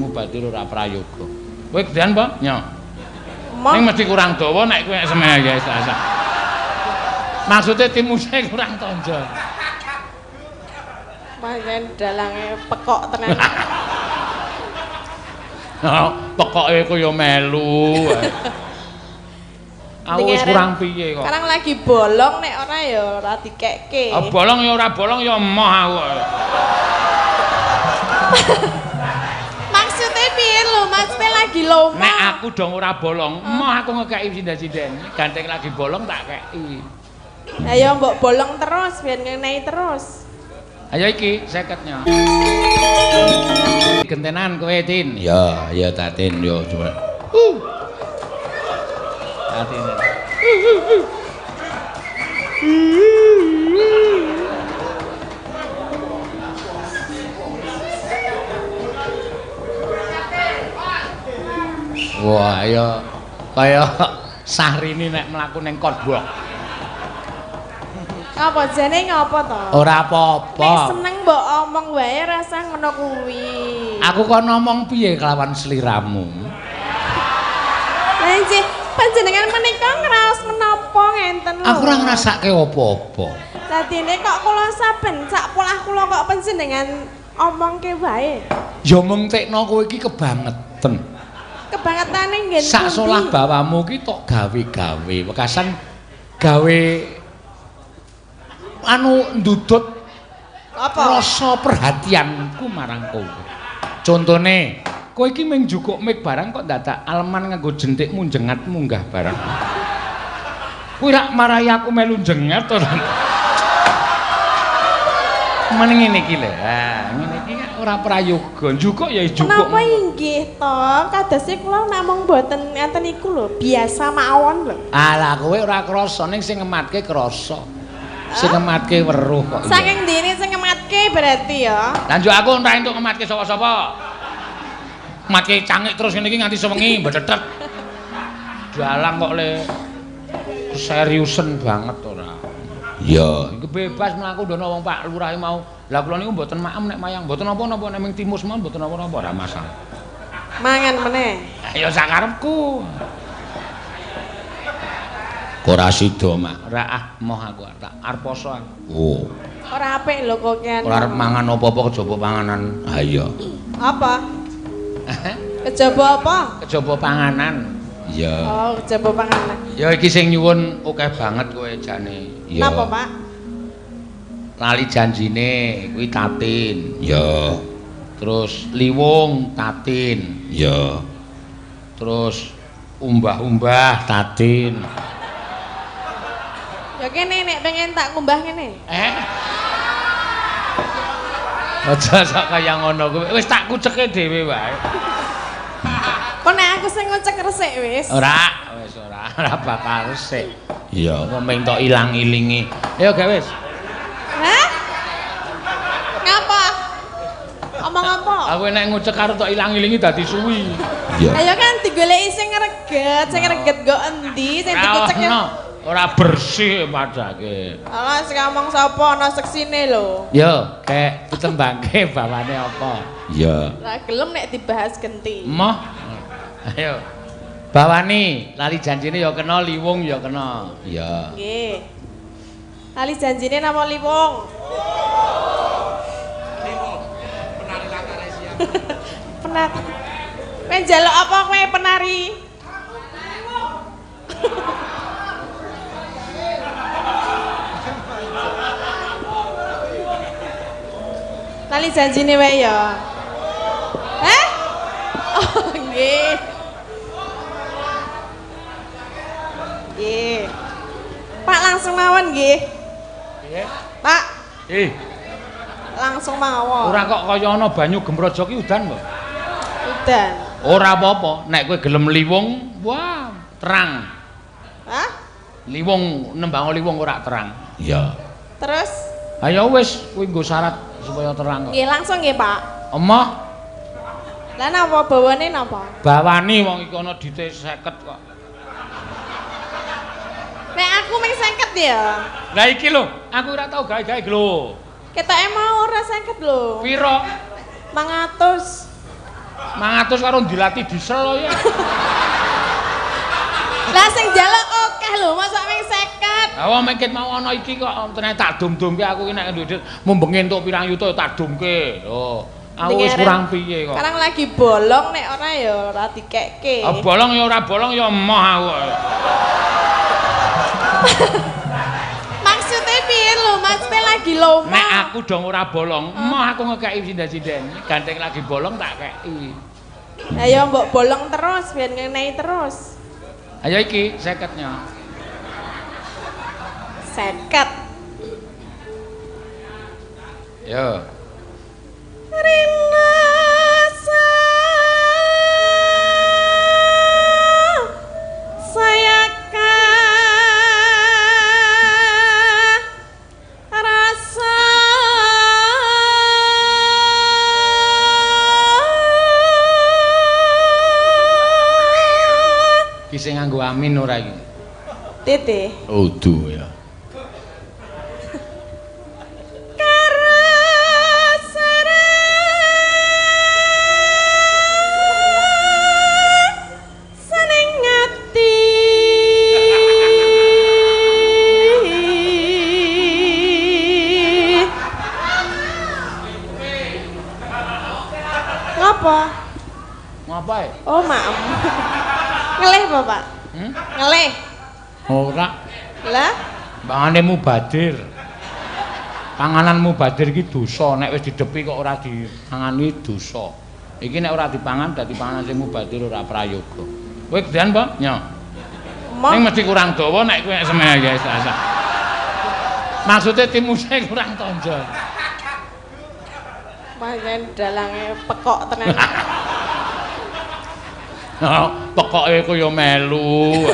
ilmu batir ora prayoga. Kowe gedean apa? Nyo. Ning mesti kurang dawa nek kowe semene ya sak. Maksudnya timusnya kurang tonjol. Pancen dalange pekok tenan. Oh, pekoke kaya melu. Aku wis kurang piye kok. Sekarang lagi bolong nek ora ya ora dikekke. Oh, bolong ya ora bolong ya emoh aku. Maksudnya piye lho? Maksudnya lagi lomo. Nek aku dong ora bolong, emoh aku ngekeki sinden-sinden. Ganteng lagi bolong tak keki. Ayo mbok bolong terus biar ngenehi terus. Ayo iki 50-nya. Gentenan kowe, Tin. Ya, ya Tatin yo coba. Tatin. Wah, ya kaya Syahrini nek mlaku ning kodbok. Apa jane ngopo to? Ora apa-apa. Nek seneng mbok omong wae rasa ngono kuwi. Aku kok ngomong piye kelawan sliramu? Lah nggih, panjenengan menika ngraos menapa ngenten lho. Aku ora ngrasake apa-apa. Dadine kok kula saben sak polah kula kok panjenengan omongke wae. Ya mung tekno kowe iki kebangetan. Kebangetane nggih. Sak solah bawamu ki tok gawe-gawe, wekasan gawe anu ndudut apa rasa perhatianku marang kowe. Contone, kowe iki mung njukuk mik barang kok dadak aleman nganggo jentikmu jengat munggah barang. Kowe rak marahi aku melu jengat to. Meneng ngene iki lho. Ha, ngene iki ora prayoga. Njukuk ya njukuk. Napa inggih to? Kadose kula namung mboten ngeten iku lho, biasa mawon lho. Alah kowe ora krasa ning sing ngematke krasa. Sing ngematke weruh kok. Saking dene sing ngematke berarti ya. Lah njuk aku ora entuk ngematke sapa-sapa. Ngematke cangik terus ngene iki nganti sewengi mbetetet. Dalang kok le keseriusen banget ora. Ya, iki bebas mlaku ndono wong Pak Lurah mau. Lah kula niku mboten maem nek mayang, mboten napa-napa nek ming timus mawon mboten napa-napa ora masalah. Mangan meneh. Ya sakarepku. Ora sida, Mak. Ora ah moh aku tak arep poso aku. Oh. Ora apik lho kok kian. Ora arep mangan apa-apa kejaba panganan. Ha iya. Apa? Kejaba apa? Kejaba panganan. Iya. Oh, kejaba panganan. Ya iki sing nyuwun akeh banget kowe jane. Iya. Napa, Pak? Lali janjine kuwi Tatin. Ya. Terus liwung Tatin. Ya. Terus umbah-umbah Tatin. Ya kene nek pengen tak kumbah ngene. Aja sak kaya ngono kowe. Wis tak kuceke dhewe wae. Kok nek aku sing ngocek resik wis. Ora, wis ora bakal resik. Iya, kok meng tok ilang-ilingi. Ayo gawe wis. Hah? Ngapa? Omong apa? Aku nek ngucek karo tok ilang-ilingi dadi suwi. Iya. Ayo kan digoleki sing reget go endi sing dikucek ya. Ora bersih padake. Alah sing ngomong sapa ana seksine lho. Yo, kek ditembangke bawane apa? Iya. Ora gelem nek dibahas genti. Moh. Ayo. Bawani, lali janjine ya kena, liwung ya kena. Iya. Nggih. Lali janjine napa liwung? Liwung. Penari Lataresia. Penari. Kowe njaluk apa kowe penari? Lali janjine wae ya. Hah? Oh, nggih. Nggih. Pak langsung mawon nggih. Nggih. Pak, langsung mawon. Ora kok kaya ana banyu gemrojo ki udan kok. Udan. Ora apa-apa, nek kowe gelem liwung, wah, terang. Hah? Liwung nembang liwung ora terang. Iya. Terus? Ayo wis kuwi nggo syarat supaya terang kok. Nggih, langsung nggih, Pak. Emoh. Lah napa bawane napa? Bawani wong iki ana dite 50 kok. Nek aku mung 50 ya. Lah iki lho, aku ora tau gawe-gawe lho. Ketoke mau ora 50 lho. Piro? 500. 500 karo dilatih diesel lho ya. Lah sing njaluk akeh lho, masa ming 50. Lah wong mengkit mau ana iki kok ternyata tak dum-dumke aku ki nek duwe mumbeng entuk pirang yuta tak dumke. Lho, aku wis kurang piye kok. Sekarang lagi bolong nek ora ya ora dikekke. Ah bolong ya ora bolong ya emoh aku. Maksudnya piye lho? Maksudnya lagi lomba. Nek aku dong ora bolong, emoh aku ngekeki sindan-sindan. Gandeng lagi bolong tak keki. Ayo mbok bolong terus biar ngenei terus. Ayo iki 50-nya. 50. Yo. Rina saya rasa Ki sing nganggo amin ora iki? Tete. Udu ya. Ngapa? Oh, maaf. Ngelih, Bapak? Ngelih. Ora. Lah? Pangane mubadir. Panganan mubadir iki dosa, nek wis didepi kok ora dipangani dosa. Iki nek ora dipangan dadi panganan sing mubadir ora prayoga. Kowe gedean apa? Nyo. Ning mesti kurang dawa nek kowe semeh ya asa. Maksudnya timuse kurang tonjol. Pancen dalange pekok tenan. Pokoke kaya melu.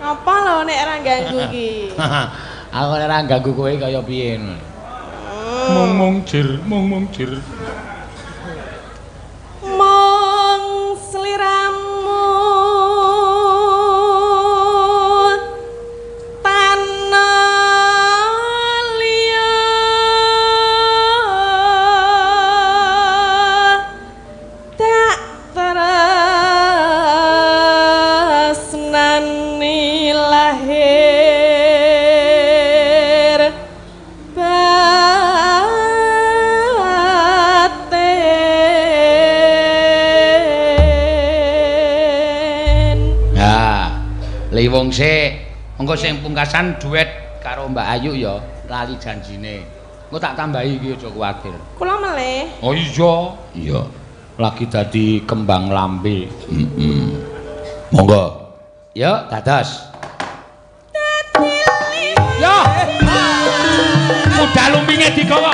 Apa lho nek ora ganggu iki? Aku nek ora ganggu kowe kaya piye ngono. Mung jir, mung jir. Mong sliramu tanah liya tak tresnani lahir Liwung sik, engko sing pungkasan duet karo Mbak Ayu ya, lali janjine. Engko tak tambahi iki aja kuwatir. Kula meleh. Oh iya. Iya. Lagi dadi kembang lambe. Monggo. Yuk, dados. Yo. Udah lumpinge digawa.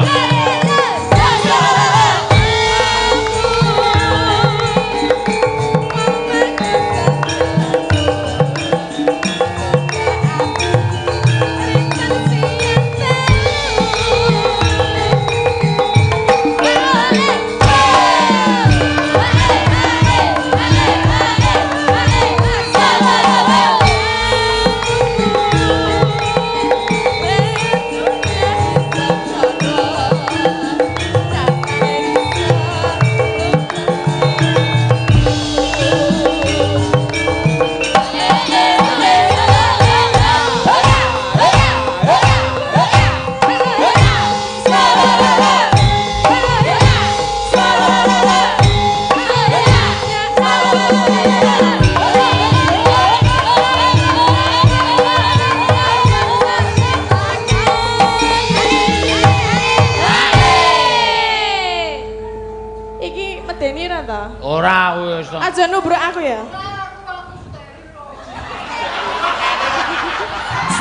Ora wis. Aja nubruk aku ya.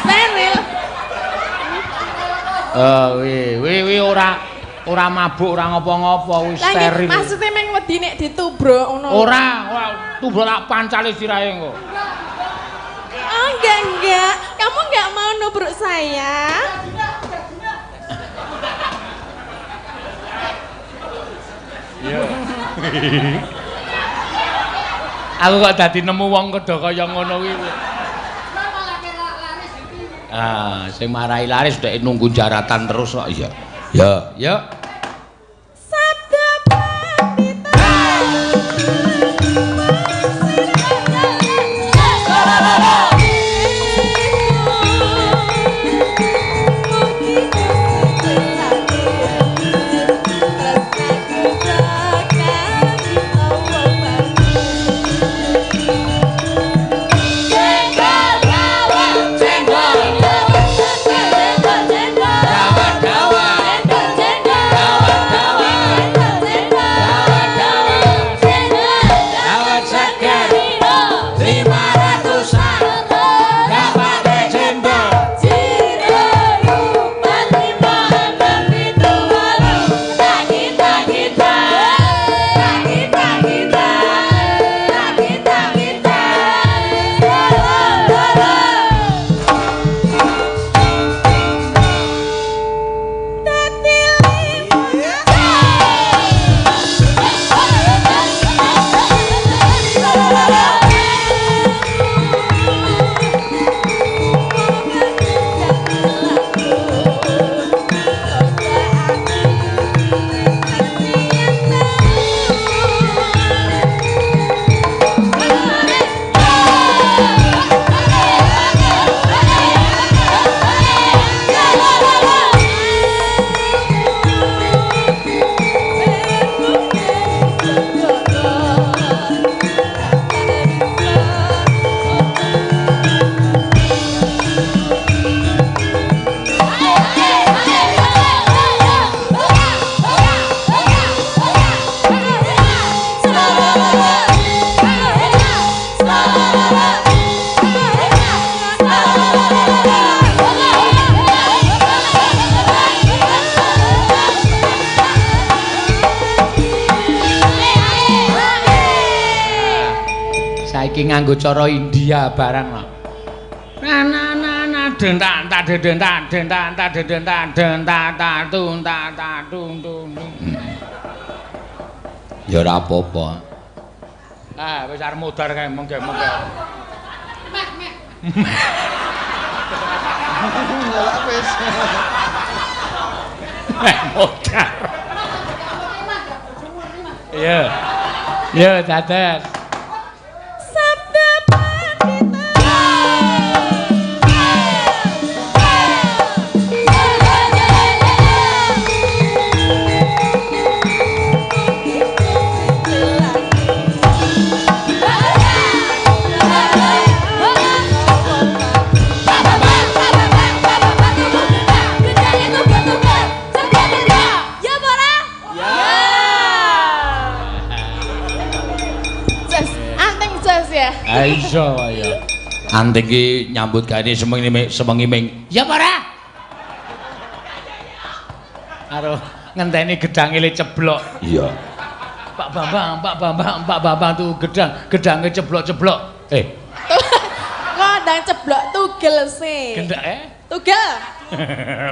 Steril. Wi ora mabuk, ora ngopo-ngopo, wis steril. Lah maksude meng wedi nek ditubruk ngono. Ora, tubruk tak pancale sirahe engko. Oh, enggak. Kamu enggak mau nubruk saya? Iya. Aku kok dadi nemu wong kedha kaya ngono kuwi. Ah, sing marahi laris dhek nunggu jaratan terus kok ya. Ya. Sabda pandita. Saiki nganggo cara India barang lho. Ya ora apa-apa. Ah, wis arep modar kae mengke-mengke. Ngelak wis. Modar. Iya. Ya, dados. Sabda pandita. iso ya. Anting ki nyambut gawe semengi ming. Ya apa ora? Karo ngenteni gedange le ceblok. Iya. Pak Bambang tuh gedange ceblok-ceblok. Kok ndang ceblok tugel sih. Gendak Tugel.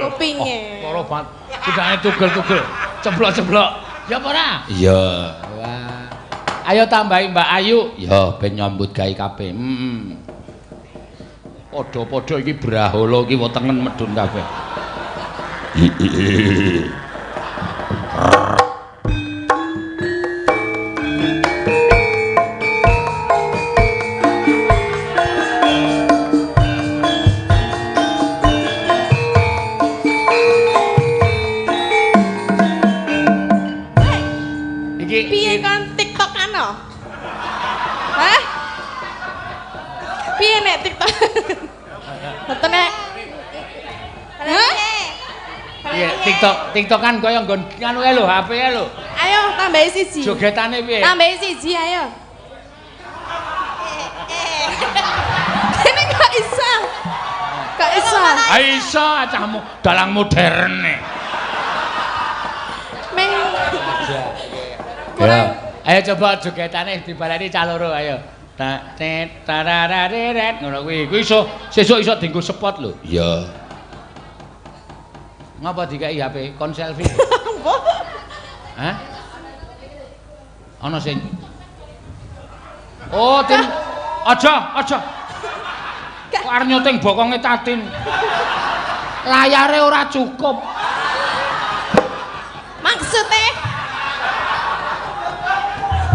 Kupinge. Loro banget. Gedange tugel-tugel. Ceblok-ceblok. Ya apa ora? Iya. Wah. Ayo tambahi Mbak Ayu. Ya ben nyambut gawe kabeh. Padha-padha iki brahala iki wetengen medun kabeh. Piye kan TikTokan no? Hah? Piye nek TikTok? Betul nek. Hah? Iya, TikTokan kaya nggon nganu ae lho, HP ae lho. Ayo tambahi siji. Jogetane piye? Tambahi siji ayo. Ini gak iso. Gak iso. Iso cahmu dalang modern nih. Meng Ya. Ayo coba jogetane dibaleni cah loro ayo. Tararararet ngono kuwi. Kuwi iso sesuk iso dienggo spot lho. Iya. Ngapa dikai HP? Kon selfie. Hah? Ana sing Oh, tim aja. Kok arep nyuting bokonge Tatin. Layare ora cukup. maksudnya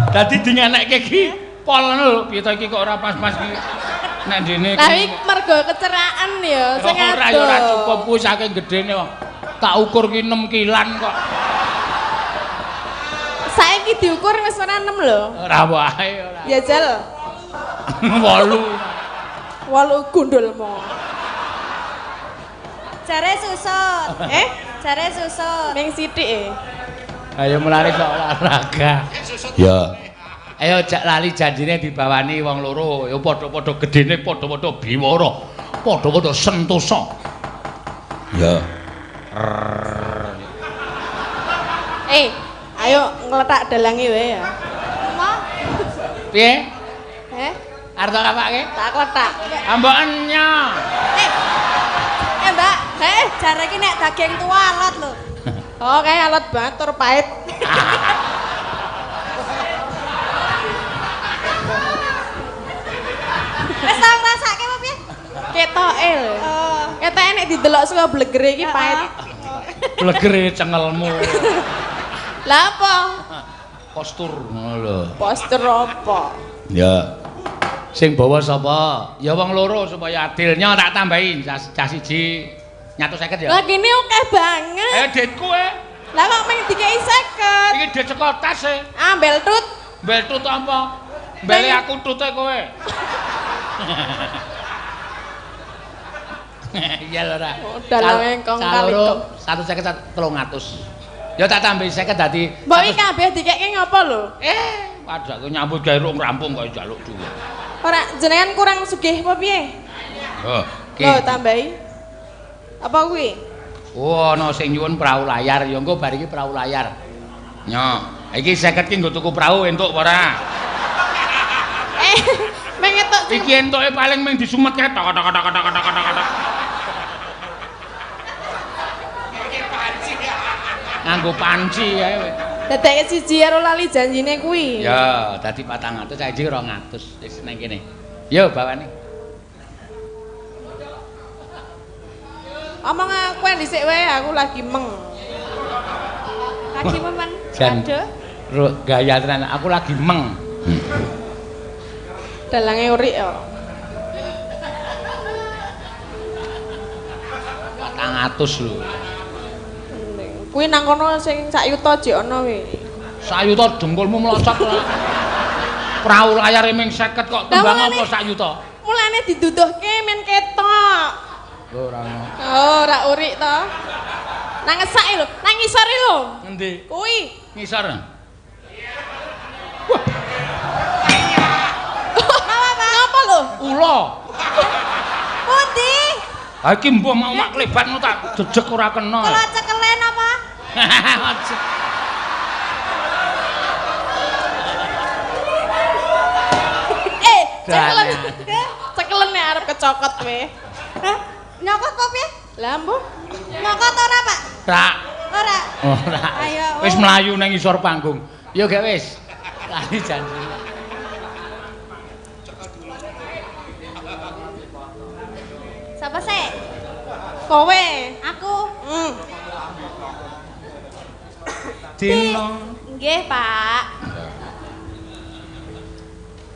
Dadi dingenekke iki pol ngono lho, piye to iki kok ora pas-pas iki. Nek dene iki. tapi mergo keceraan ya sing ora ya ora cukup kuwi saking gedene kok. Tak ukur ki 6 kilan kok. saiki diukur wis ora 6 lho. Ora wae ora. Ya jal 8. 8 gundulmu. Jare susun. Jare susun. Ning sithik Ayo mulane kok olahraga. Ya. Ayo jak lali janjine dibawani wong loro. Ya padha-padha gedene, padha-padha biwara, padha-padha sentosa. Ya. Ayo ngletak dalange wae ya. Piye? Arep tak kapake? Tak kletak. Ambokennya. Mbak, jare iki nek daging tua alot lho. Oh, kayak alat banget tur pahit. Wis tau ngrasake apa piye? Ketoke lho. Ketoke nek didelok saka blegere iki pahit. Blegere cengelmu. Lah apa? Postur ngono lho. Poster apa? Ya. Sing bawa sapa? Ya wong loro supaya adilnya tak tambahin cah siji 150 ya. Lah kene akeh banget. Ditku Lah kok meng dikei 50. Iki dit saka tas Ambel tut. Mbel tut apa? Mbele aku tute kowe. Iya lho ra. Dalange kong kali kong. 150 300. Ya tak tambahi 50 dadi. Mbok iki kabeh dikeke ngopo lho? Waduh aku nyambut gawe rung rampung kok njaluk dhuwit. Ora jenengan kurang sugih apa piye? Oh, Lho tambahi. Apa kuwi? Oh, ana sing nyuwun perahu layar. Ya engko bar iki perahu layar. Nyo, iki 50 ki nggo tuku perahu entuk apa ora? Mengetok Iki entuke paling mung disumet kae tok. Nganggo panci ae kowe. dadeke siji karo lali janjine kuwi. Ya, dadi 400 saiki 200 wis nang kene. Yo bawane. Omong aku dhisik wae aku lagi meng. Lagi memen. Jan. Gaya tenan aku lagi meng. Dalange urik ya. 400 lho. Kuwi nang kono sing sak yuta jek ana we. Sak yuta dengkulmu mlocot ora. Perahu layare ming 50 kok tembang apa sak yuta? Mulane diduduhke men ketok. Lho ora ono. Oh, ora urik to. Nang ngesake lho, nang ngisore lho. Endi? Kuwi. Ngisor. Ngapa Ha iki mbah mau mak klebat ngono tak jejeg ora kena. Kula cekelen apa? Cekelen. Cekelen nek arep kecokot kowe. Hah? Nyokot apa piye? Lah mbuh. Nyokot ora, Pak? Rak. Ora. Ora. Ayo. Wis mlayu nang isor panggung. Ya gak wis. Lali janji. Sapa sih? Kowe. Aku. Dino. Nggih, Pak.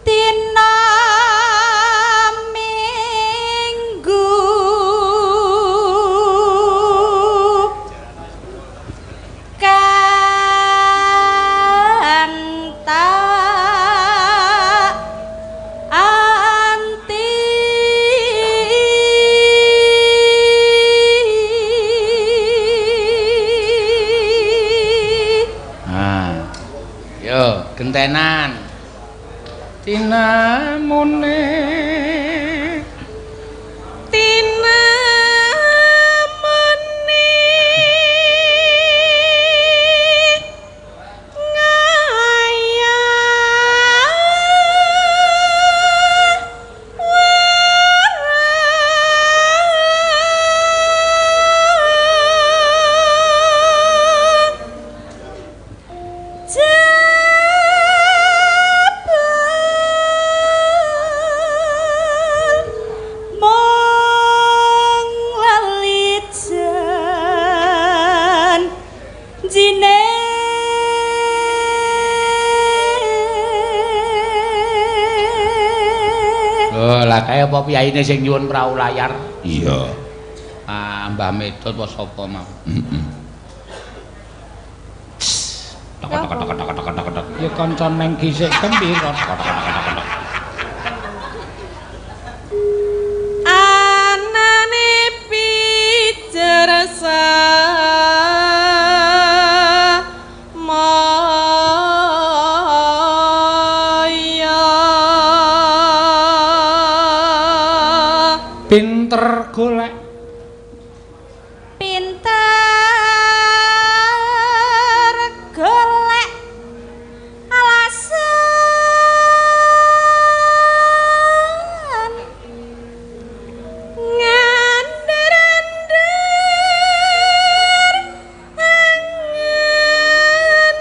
Dina Minggu kanta anti Yo, gentenan. Tinamune lah kaya apa piyaine sing nyuwun prau layar? Iya. Ah, Mbah Medot apa sapa mau? Tok. Ya kanca neng gisik kempira. Anane pijersa pinter golek alasan ngandir-andir angin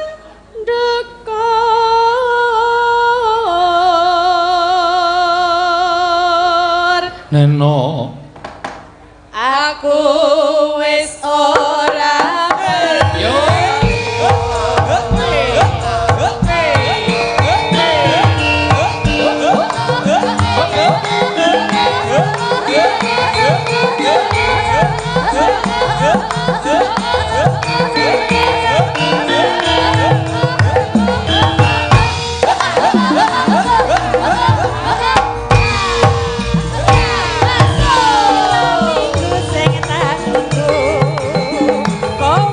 dekor Neno aku wis ora yo Minggu sing tak tunggu kowe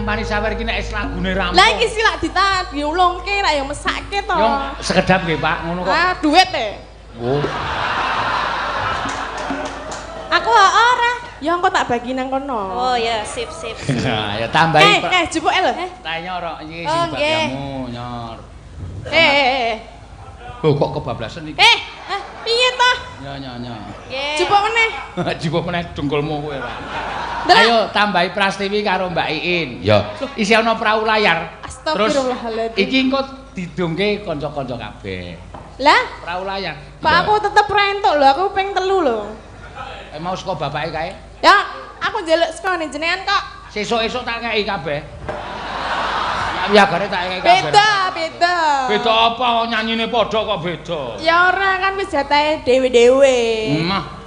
tampani sawer iki nek lagune rampung. Lah iki silak diulungke ra yo mesake to. Yo sekedap nggih Pak, ngono kok. Ah, duit e. Oh. Aku ora. Ya engko tak bagi nang kono. Oh ya, sip. Ya tambahi Pak. Jupuke lho. Tak nyorok iki Oh, sing nggih. bakyamu nyor. Oh kok kebablasan iki? Piye to? Ya. Nggih. Jupuk meneh. Jupuk meneh dengkulmu kowe Pak. Ndelok. Ayo tambahi Prastiwi karo Mbak Iin. Ya. Isi ana prau layar. Terus Astagfirullahaladzim. iki engko didongke kanca-kanca kabeh. Lah, Prau layar. Pak aku tetep ra entuk lho, aku ping 3 lho. Mau saka bapake kae. Ya, aku njaluk sekone jenengan kok. Sesuk-esuk tak kei kabeh. Ya gare tak kei kabeh. Beda. Beda apa nyanyine padha kok beda. Ya ora kan wis jatahe dhewe-dhewe. Mah.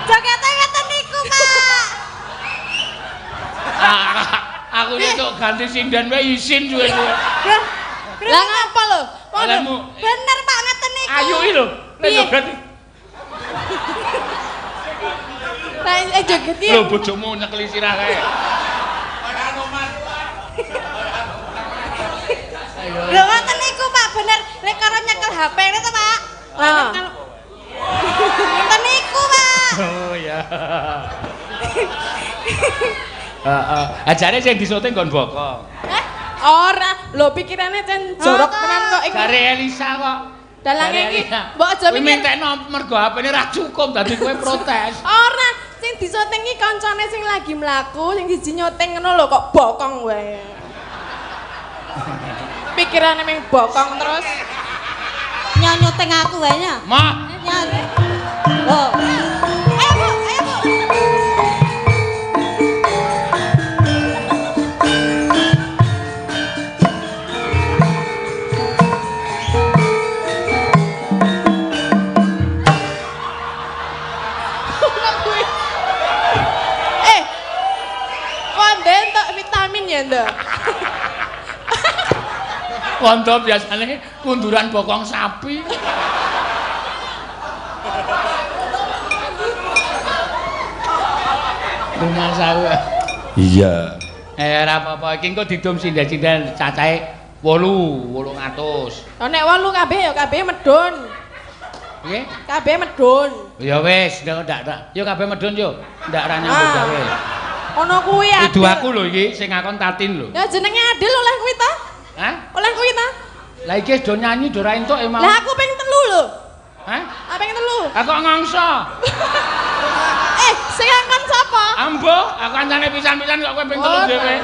Jogete ngeten niku, Pak. Aku nek ganti sinden wae isin suwe-suwe. Lah ngapa lho? Alamu. Bener, Pak, ngeten niku. Ayo iki lho. Nek Piye? joget. Lah joget iki. Lho bojomu nyekeli sirah kae. Lho ngeten niku, Pak, bener. Lek karo nyekel HP-ne to, Pak. Ah. Ngeten niku, Pak. Oh ya. Heeh. Ajare sing disoting nggon bokong. Ora, lho pikirane cen jorok tenan kok iki. Gare Elisa kok. Dalange iki mbok aja Kuwi mikir. mentekno mergo HP-ne ra cukup dadi kowe protes. Ora, sing disoting iki kancane sing lagi mlaku, sing siji nyoting ngono lho kok bokong wae. Pikirane ming bokong terus. Nyonyoteng aku wae nya. Mah, Nyanyi. Oh. Ayo, Bu. Kuwi. Konde entuk vitamin ya, Nduk. kondo biasane kunduran bokong sapi. Rumah sawe. Iya. Ora apa-apa iki engko didum sinden-sinden cacahe 800. Lah nek 8 kabeh ya kabeh medun. Nggih? Kabeh medun. Ya wis, ndak. Yo kabeh medun yo. Ndak ra nyambut gawe. Ono kuwi adil. Idu aku lho iki sing ngakon Tatin lho. Ya jenenge Adil oleh kuwi ta? Hah? Oleh kuwi ta? Lah iki do nyanyi do ra entuk e mau. Lah aku ping 3 lho. Hah? Apa ping 3? Aku kok ngangsa. Sing angkon sapa? Ambo, aku kancane pisan-pisan kok kowe ping 3 dhewe.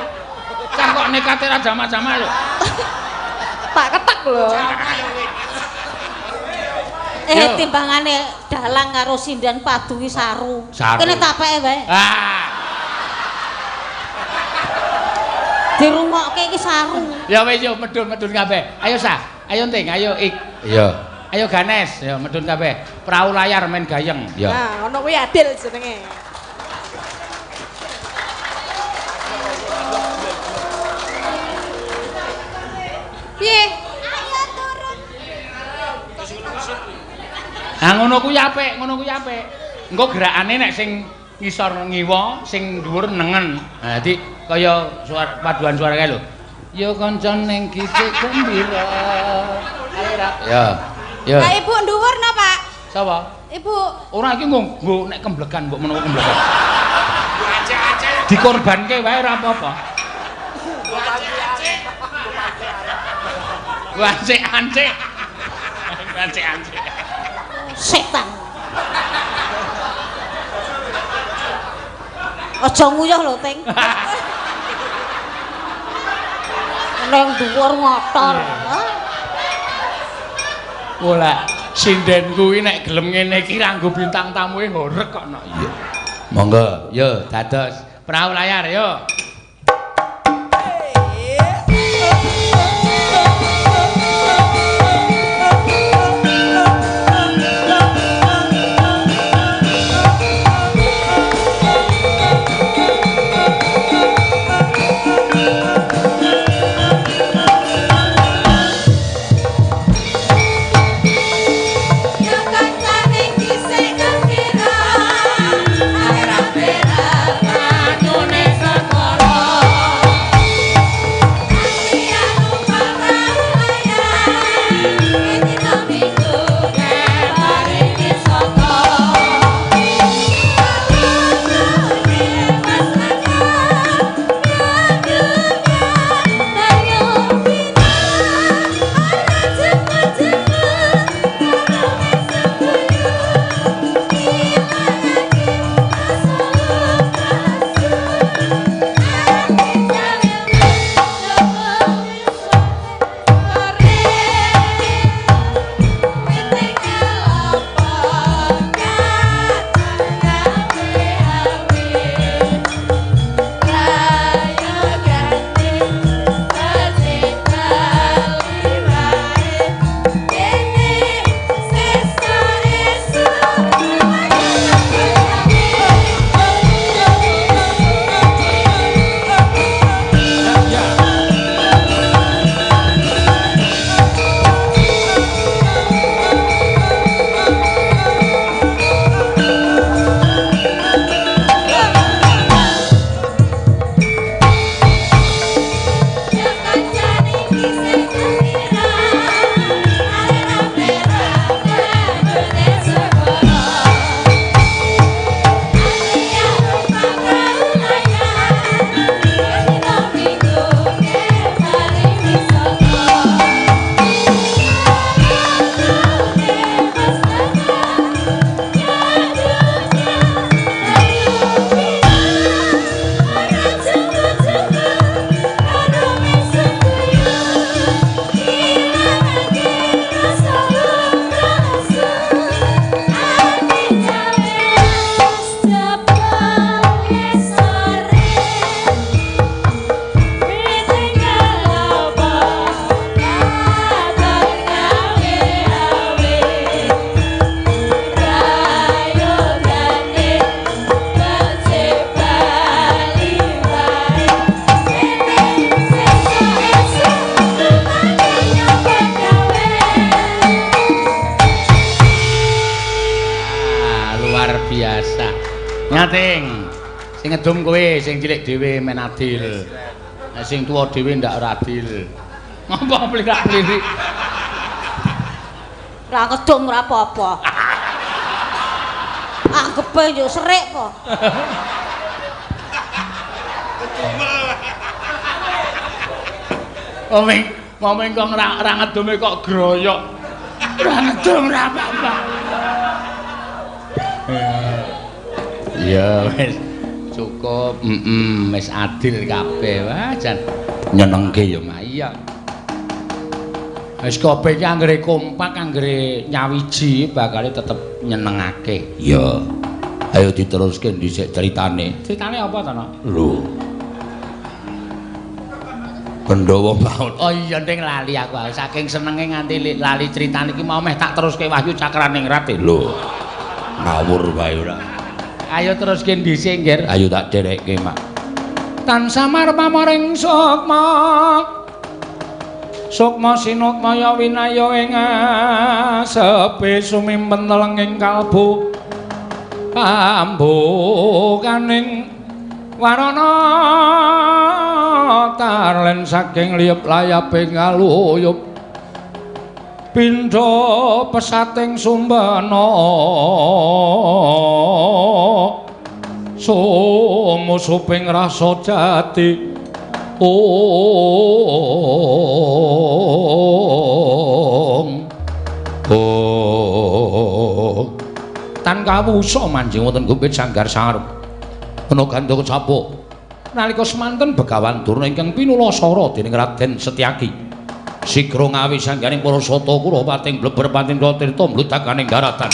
Cah kok nekate ra jama-jama lho. Tak ketek lho. Yo. Timbangane dalang karo sinden padu ki saru. Saru. Kene tapeke wae. Ah, Dirungokke iki saru. ya wis yo medun-medun kabeh. Ayo Sah, ayo Ting, ayo Ik. Iya. Ayo Ganes, ya medun kabeh. Prau layar main gayeng. Ya. Nah, ono kuwi Adil jenenge. Piye? Ah ngono kuwi apik, ngono kuwi apik. Engko gerakane nek sing ngisor ngiwa, sing dhuwur nengen. Nah, dadi kaya suara paduan suara kae lho. Ya kanca ning kicik gembira. Ayo ra. Ya. Ya. Lah Ibu dhuwur napa, Pak? Sapa? Ibu. Ora iki nggo nek kemblekan mbok menawa kemblekan. Dikorbanke wae ora apa-apa. Wancik-ancik. Wancik-ancik. Setan. Aja nguyuh lho, Ting. Neng dhuwur ngotor. Ola, sinden kuwi nek gelem ngene iki kanggo bintang tamuhe horeg kok nok. Iya. Monggo, yo dados Prau layar yo. Ting. Sing ngedum kowe, sing cilik dhewe men adil. Nek sing tuwa dhewe ndak ora adil. Ngopo plirak-plirik? Ora ngedum ora apa-apa. Anggepe yo serik kok. Momeng kok ora ngedume kok groyok. Ora ngedum ora apa-apa. Ya wis cukup, wis adil kabeh wae jan nyenengke ya Mak. Iya. Wis kabeh iki anggere kompak, anggere nyawiji bakal tetep nyenengake. Ya. Ayo diteruske dhisik ceritane. Ceritane apa to, Nok? Lho. Pandhawa maut. Oh iya ning lali aku. Saking senenge nganti lali ceritane iki mau meh tak teruske Wahyu Cakraning Rati. Lho. Ngawur wae ora. Ayo teruske dhisik, Nggir. Ayo tak derekke, Mak. Tansah marmaring sukma. Sukma sinukmaya winaya ing sepe sumimpen telenging kalbu. Pambukaning warana tarlen saking liyep layape ngaluyup. Pindha pesating sumbana sumusuping rasa jati tan kawusa manjing wonten gumpit sanggar sarep ana gandha kecapo nalika semanten Begawan Durna ingkang pinulasara dening Raden Setyaki sigra ngawi sanggaring para sata kula pating bleber Pandita Tirta mludakaning daratan.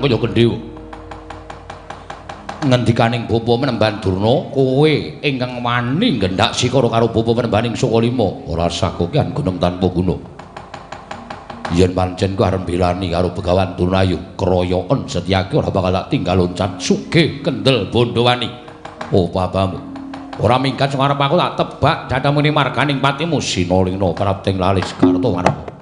Kaya gendhewa ngendikaning Bapa Menemban Durna kowe ingkang wani nggendak sikara karo Bapa Menembaning Sukalima ora sakokean gunem tanpa guna yen pancen kowe arep belani karo Begawan Durna ayu keroyoken Setyaki ora bakal tak tinggal loncat sugih kendel Bondowani opabamu ora mingkat sing arep aku tak tebak datamune marganing patimu Sinalingna prapting lalis Kartowarma.